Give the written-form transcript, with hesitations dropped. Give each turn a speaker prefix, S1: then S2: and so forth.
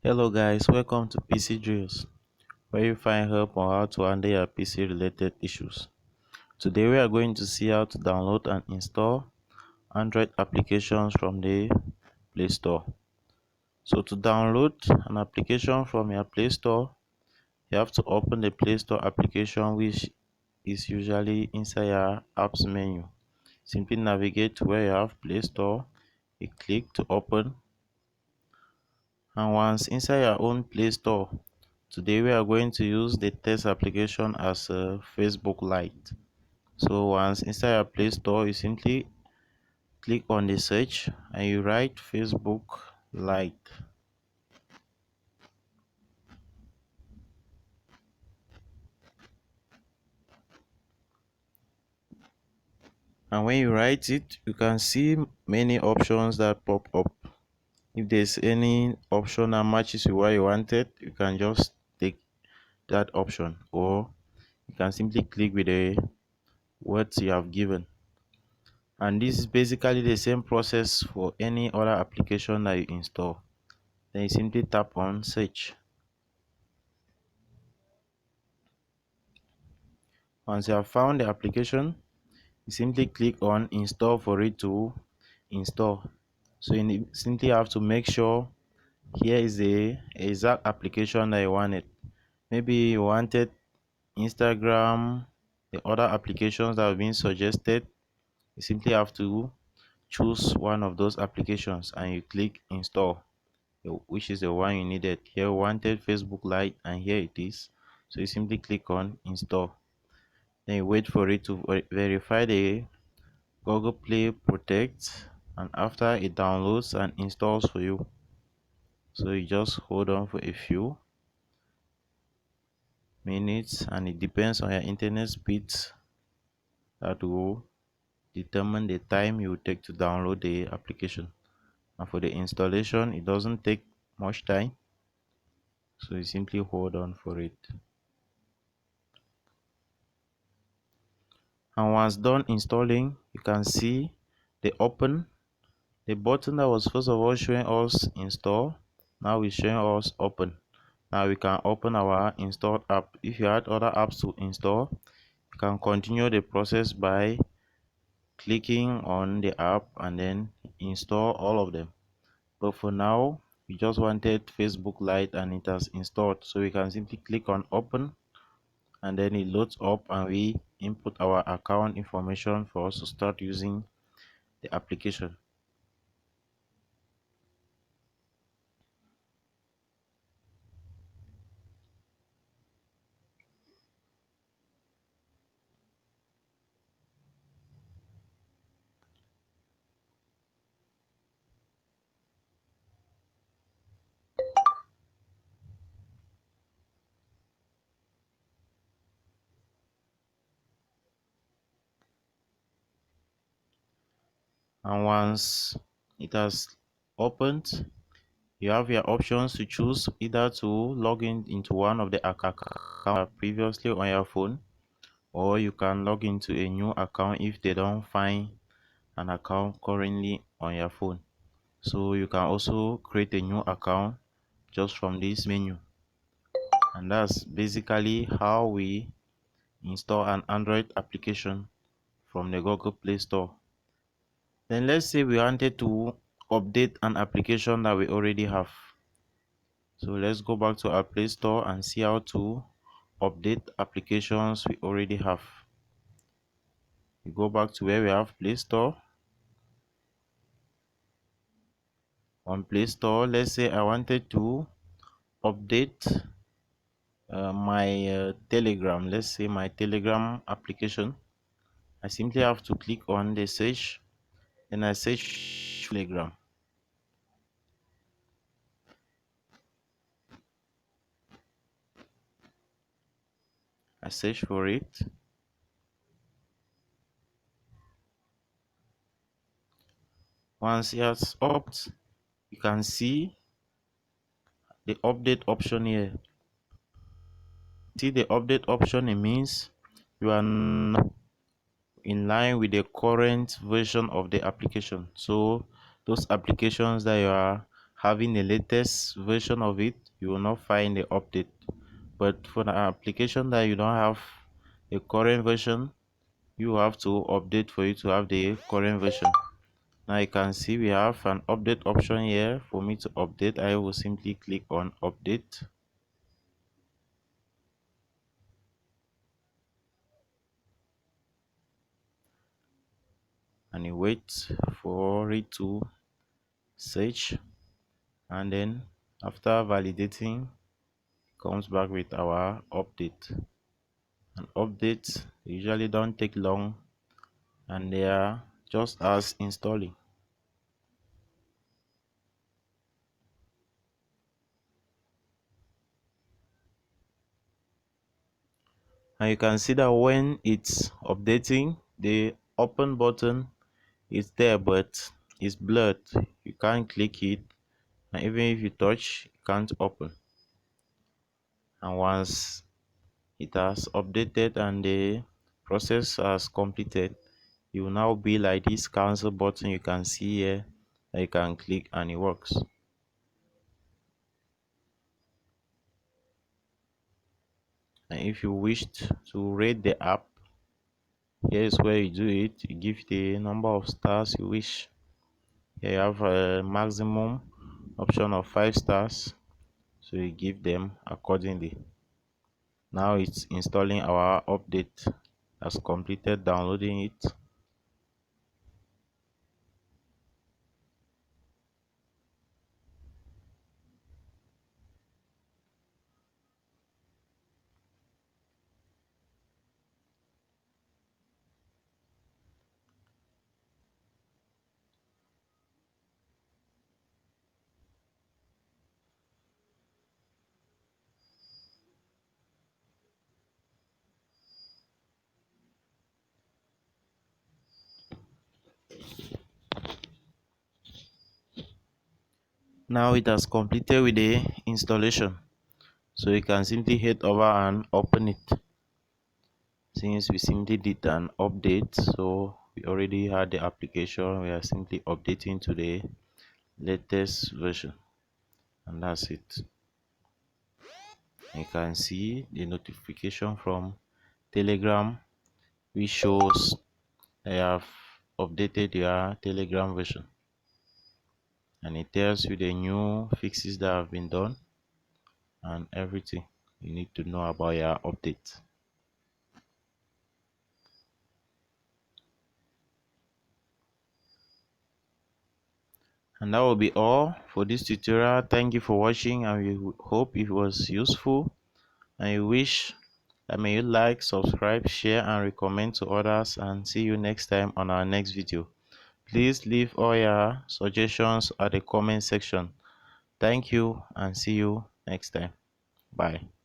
S1: Hello guys, welcome to PC Drills, where you find help on how to handle your PC related issues. Today we are going to see how to download and install Android applications from the Play Store. So to download an application from your Play Store, you have to open the Play Store application, which is usually inside your apps menu. Simply navigate to where you have Play Store, you click to open, and once inside your own Play Store, today we are going to use the test application as a Facebook Lite. So once inside your Play Store, you simply click on the search and you write Facebook Lite. And when you write it, you can see many options that pop up. If there's any option that matches with what you wanted, you can just take that option, or you can simply click with the words you have given. And this is basically the same process for any other application that you install. Then you simply tap on search. Once you have found the application, you simply click on install for it to install. So simply have to make sure here is the exact application that you wanted. Maybe you wanted Instagram, the other applications that have been suggested. You simply have to choose one of those applications and you click install, which is the one you needed. Here we wanted Facebook Lite and here it is. So you simply click on install. Then you wait for it to verify the Google Play Protect, and after it downloads and installs for you. So you just hold on for a few minutes, and it depends on your internet speeds that will determine the time you will take to download the application. And for the installation, it doesn't take much time, so you simply hold on for it. And once done installing, you can see the open, the button that was first of all showing us install, now is showing us open. Now we can open our installed app. If you had other apps to install, you can continue the process by clicking on the app and then install all of them. But for now, we just wanted Facebook Lite and it has installed, so we can simply click on open, and then it loads up and we input our account information for us to start using the application. And once it has opened, you have your options to choose, either to log in into one of the accounts previously on your phone, or you can log into a new account if they don't find an account currently on your phone. So you can also create a new account just from this menu. And that's basically how we install an Android application from the Google Play Store. Then let's say we wanted to update an application that we already have. So let's go back to our Play Store and see how to update applications we already have. We go back to where we have Play Store. On Play Store, let's say I wanted to update my Telegram. Let's say my Telegram application. I simply have to click on the search, and I search Telegram. I search for it. Once it has upped, you can see the update option here. See the update option, it means you are in line with the current version of the application. So those applications that you are having the latest version of it, you will not find the update. But for the application that you don't have a current version, you have to update for you to have the current version. Now you can see we have an update option here. For me to update, I will simply click on update. And you wait for it to search, and then after validating, comes back with our update. And updates usually don't take long, and they are just as installing. And you can see that when it's updating, the open button is there, but it's blurred. You can't click it, and even if you touch, it can't open. And once it has updated and the process has completed, it will now be like this cancel button you can see here that you can click and it works. And if you wished to rate the app, here is where you do it. You give the number of stars you wish. Here you have a maximum option of 5 stars, so you give them accordingly. Now it's installing our update. Has completed downloading it. Now it has completed with the installation, so you can simply head over and open it. Since we simply did an update, so we already had the application, we are simply updating to the latest version, and that's it. You can see the notification from Telegram which shows I have updated your Telegram version, and it tells you the new fixes that have been done and everything you need to know about your update. And that will be all for this tutorial. Thank you for watching, and we hope it was useful. And you wish that may you like, subscribe, share, and recommend to others. And see you next time on our next video. Please leave all your suggestions at the comment section. Thank you, and see you next time. Bye.